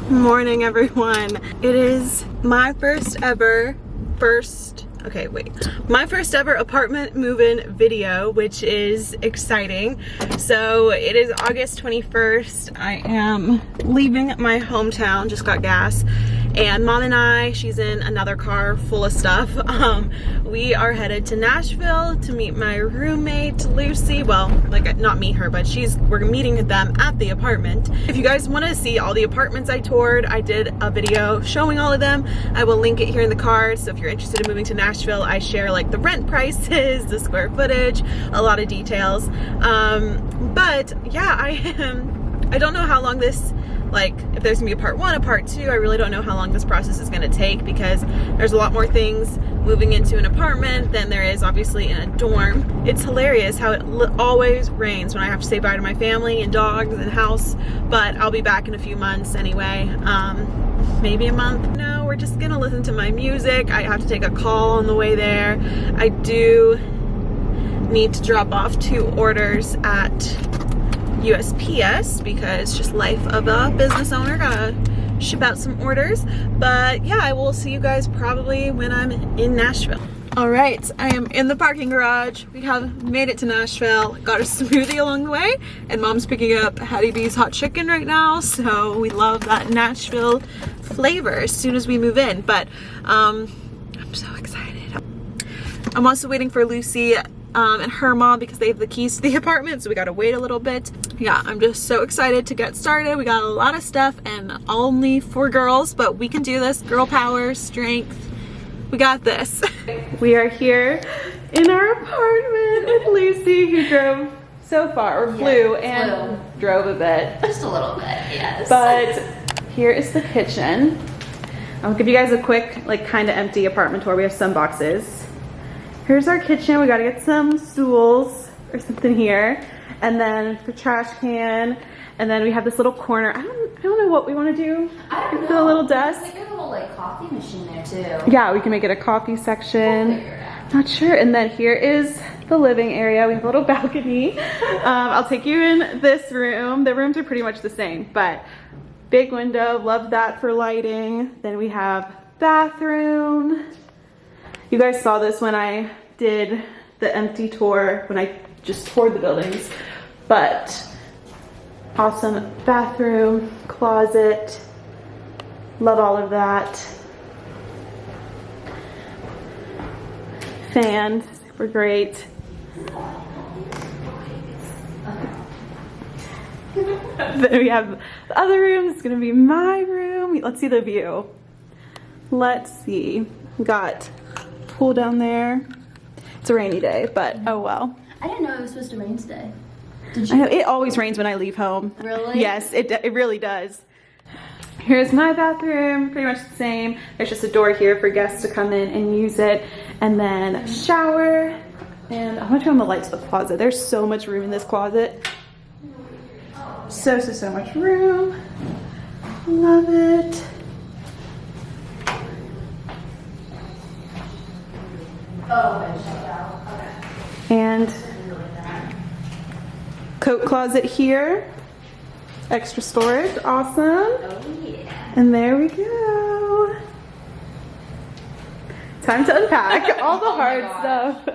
Morning, everyone. It is my first ever apartment move-in video, which is exciting. So it is August 21st. I am leaving my hometown, just got gas, and mom and I, she's in another car full of stuff. We are headed to Nashville to meet my roommate Lucy. Well, like, not meet her, but we're meeting them at the apartment. If you guys want to see all the apartments I toured, I did a video showing all of them. I will link it here in the card. So if you're interested in moving to Nashville, I share like the rent prices, the square footage, a lot of details. But yeah, I don't know how long this, like, if there's gonna be a part 1, a part 2, I really don't know how long this process is gonna take, because there's a lot more things moving into an apartment than there is obviously in a dorm. It's hilarious how it always rains when I have to say bye to my family and dogs and house, but I'll be back in a few months anyway, maybe a month. No, we're just gonna listen to my music. I have to take a call on the way there. I do need to drop off 2 orders at USPS because just life of a business owner, gotta ship out some orders. But yeah, I will see you guys probably when I'm in Nashville. All right, I am in the parking garage. We have made it to Nashville. Got a smoothie along the way, and mom's picking up Hattie B's hot chicken right now, so we love that Nashville flavor as soon as we move in. But I'm so excited. I'm also waiting for Lucy and her mom because they have the keys to the apartment, so we gotta wait a little bit. Yeah, I'm just so excited to get started. We got a lot of stuff and only 4 girls, but we can do this. Girl power, strength, we got this. We are here in our apartment with Lucy, who drove so far, or flew and drove a bit. Just a little bit, yes. But here is the kitchen. I'll give you guys a quick, like, kind of empty apartment tour. We have some boxes. Here's our kitchen. We gotta get some stools or something here. And then the trash can. And then we have this little corner. I don't know what we want to do. I don't know. The little desk. There's like a little like coffee machine there too. Yeah, we can make it a coffee section. We'll figure it out. Not sure. And then here is the living area. We have a little balcony. I'll take you in this room. The rooms are pretty much the same, but big window. Love that for lighting. Then we have bathroom. You guys saw this when I did the empty tour, when I just toured the buildings, but awesome bathroom, closet, love all of that. Fan, super great. Then we have the other room. It's gonna be my room. Let's see the view. Let's see. We got pool down there. It's a rainy day, but oh well. I didn't know it was supposed to rain today. Did I you? know, it always rains when I leave home. Really? Yes, it really does. Here's my bathroom, pretty much the same. There's just a door here for guests to come in and use it. And then a shower. And I'm gonna turn on the lights to the closet. There's so much room in this closet. So much room. Love it. And coat closet here, extra storage, awesome. Oh yeah. And there we go. Time to unpack all the hard stuff.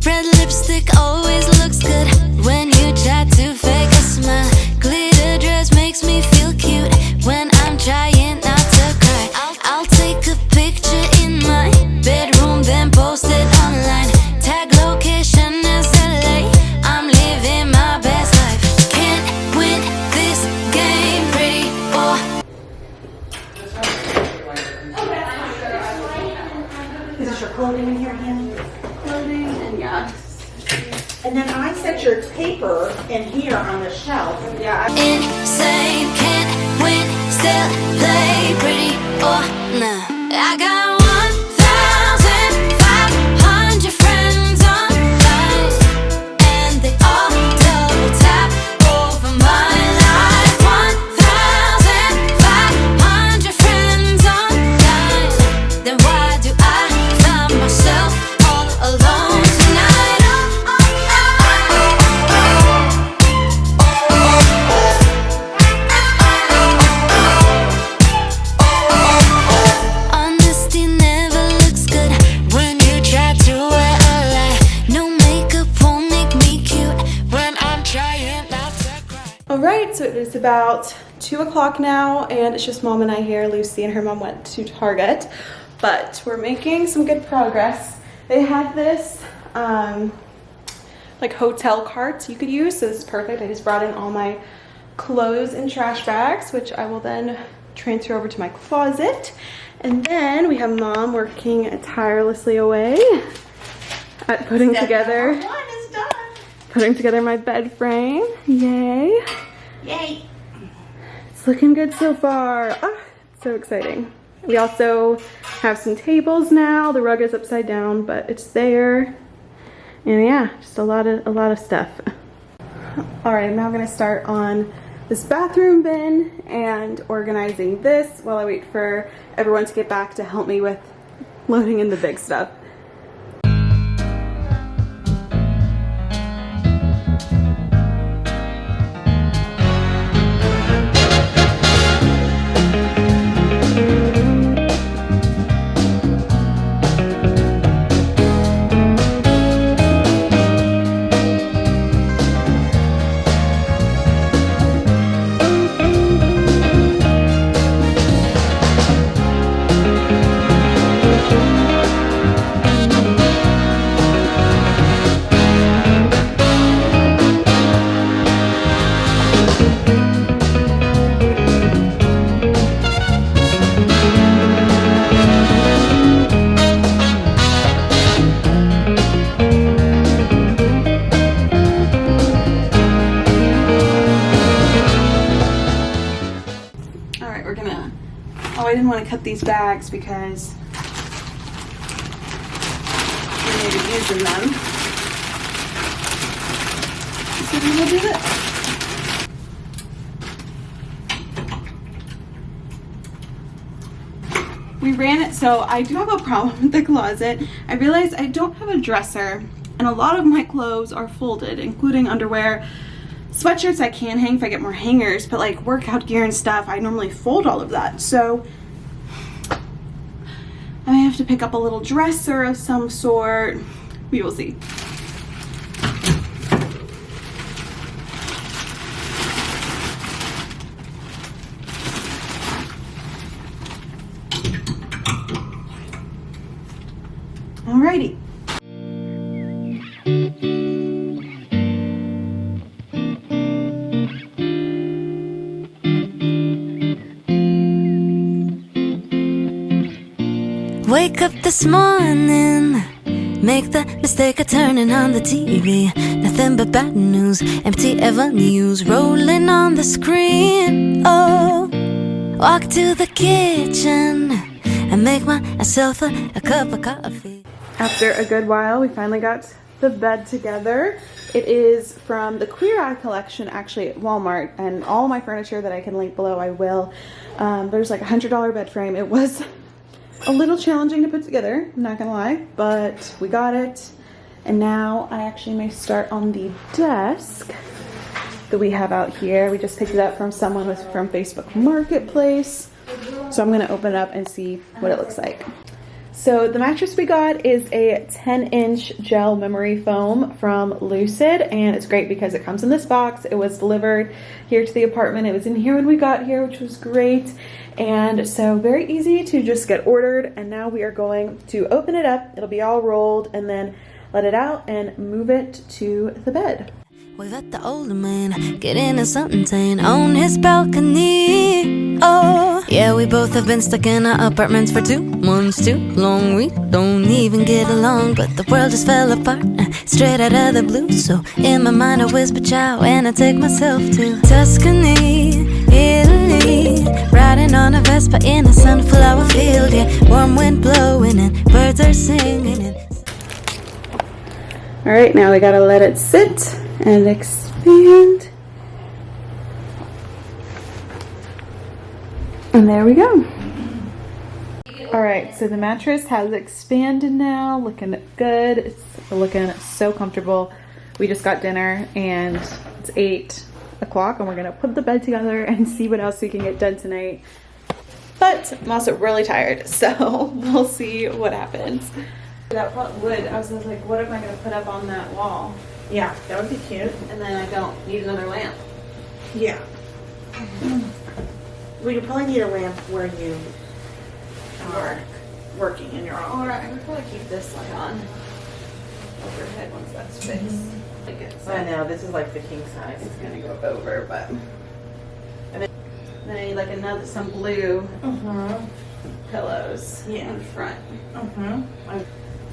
Red lipstick always looks good when you try to fake a smile. Glitter dress makes me feel cute when I'm trying not to cry. I'll take a picture in my bedroom, then post it online. Tag location is LA. I'm living my best life. Can't win this game, pretty boy. Is this your clothing in here, Hannah? Clothing and yeah. And then I set your paper in here on the shelf. Yeah. Insane, can't win, still play pretty or nah. I got 1,500 friends online, and they all double tap over my life. 1,500 friends online. about 2 o'clock now, and it's just Mom and I here. Lucy and her mom went to Target, but we're making some good progress. They had this like hotel cart you could use, so this is perfect. I just brought in all my clothes and trash bags, which I will then transfer over to my closet. And then we have Mom working tirelessly away at putting together my bed frame. Yay. Yay. It's looking good so far. Ah, so exciting. We also have some tables now. The rug is upside down, but it's there. And yeah, just a lot of stuff. All right, I'm now gonna start on this bathroom bin and organizing this while I wait for everyone to get back to help me with loading in the big stuff. I didn't want to cut these bags because we may be using them. So we will do this. We ran it, so I do have a problem with the closet. I realized I don't have a dresser, and a lot of my clothes are folded, including underwear. Sweatshirts I can hang if I get more hangers, but like workout gear and stuff, I normally fold all of that. So I may have to pick up a little dresser of some sort. We will see. Alrighty. Wake up this morning, make the mistake of turning on the TV. Nothing but bad news, empty avenues rolling on the screen. Oh, walk to the kitchen and make myself a cup of coffee. After a good while, we finally got the bed together. It is from the Queer Eye collection, actually, at Walmart, and all my furniture that I can link below, I will. There's like a $100 bed frame. It was a little challenging to put together, I'm not gonna lie, but we got it. And now I actually may start on the desk that we have out here. We just picked it up from someone from Facebook Marketplace. So I'm gonna open it up and see what it looks like. So the mattress we got is a 10-inch gel memory foam from Lucid, and it's great because it comes in this box. It was delivered here to the apartment. It was in here when we got here, which was great. And so very easy to just get ordered. And now we are going to open it up. It'll be all rolled and then let it out and move it to the bed. We've let the older man get into something tame on his balcony. Oh, yeah, we both have been stuck in our apartments for 2 months too long. We don't even get along, but the world just fell apart straight out of the blue. So in my mind I whisper ciao and I take myself to Tuscany, Italy, riding on a Vespa in a sunflower field. Yeah, warm wind blowing and birds are singing. All right, now we gotta let it sit and expand. And there we go. All right, so the mattress has expanded now, looking good. It's looking so comfortable. We just got dinner and it's 8 o'clock and we're gonna put the bed together and see what else we can get done tonight. But I'm also really tired, so we'll see what happens. That wood, I was like, what am I gonna put up on that wall? Yeah, that would be cute. And then I don't need another lamp. Yeah. Well, you probably need a lamp where you are working in your office. Alright, I'm gonna probably keep this light on overhead once that's fixed. I know, this is like the king size. It's gonna go over, but. And then I need like some blue pillows in front. I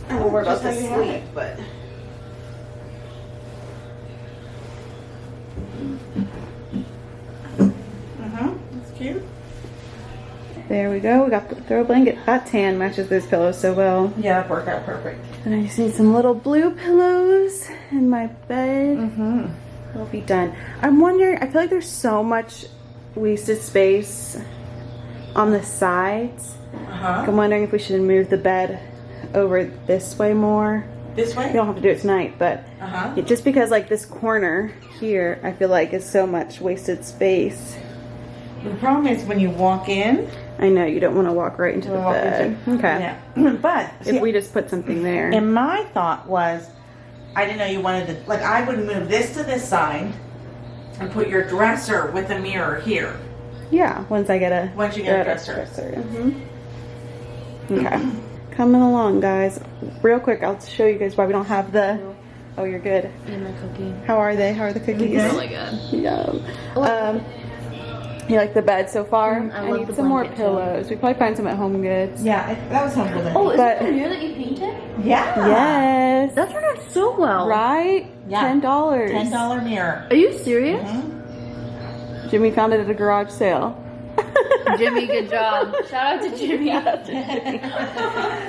don't worry about the sleep, but. That's cute. There we go. We got the throw blanket. That tan matches those pillows so well. Yeah, that worked out perfect. And I just need some little blue pillows in my bed. It'll be done. I'm wondering, I feel like there's so much wasted space on the sides. I'm wondering if we should move the bed over this way more. This way? You don't have to do it tonight, but just because like this corner here, I feel like is so much wasted space. The problem is when you walk in. I know, you don't want to walk right into the bed. Okay. Yeah. But if we just put something there. And my thought was, I didn't know you wanted to, like I would move this to this side and put your dresser with a mirror here. Yeah, once you get a dresser. Okay. Coming along, guys. Real quick, I'll show you guys why we don't have the... Oh, you're good. And my cookie. How are they? How are the cookies? Really good. Yum. You like the bed so far? I need some more pillows. We probably find some at Home Goods. Yeah, that was helpful then. Oh, is But- that the mirror that you painted? Yeah. Yes. That turned out so well. Right? Yeah. $10. $10 mirror. Are you serious? Jimmy found it at a garage sale. Jimmy, good job. Shout out to Jimmy.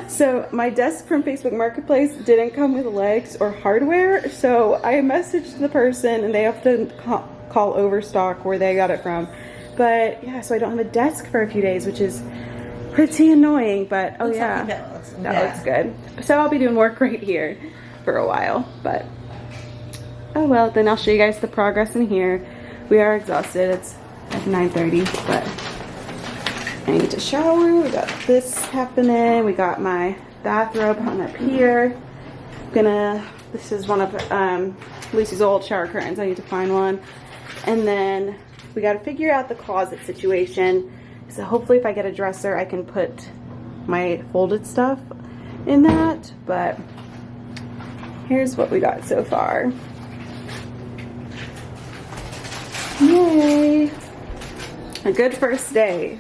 So my desk from Facebook Marketplace didn't come with legs or hardware, so I messaged the person and they have to call Overstock where they got it from. But yeah, so I don't have a desk for a few days, which is pretty annoying, but oh yeah, that looks good. So I'll be doing work right here for a while, but oh well, then I'll show you guys the progress in here. We are exhausted. It's like 9:30, but I need to shower. We got this happening. We got my bathrobe hung up here. This is one of Lucy's old shower curtains. I need to find one. And then we got to figure out the closet situation. So hopefully if I get a dresser, I can put my folded stuff in that. But here's what we got so far. Yay! A good first day.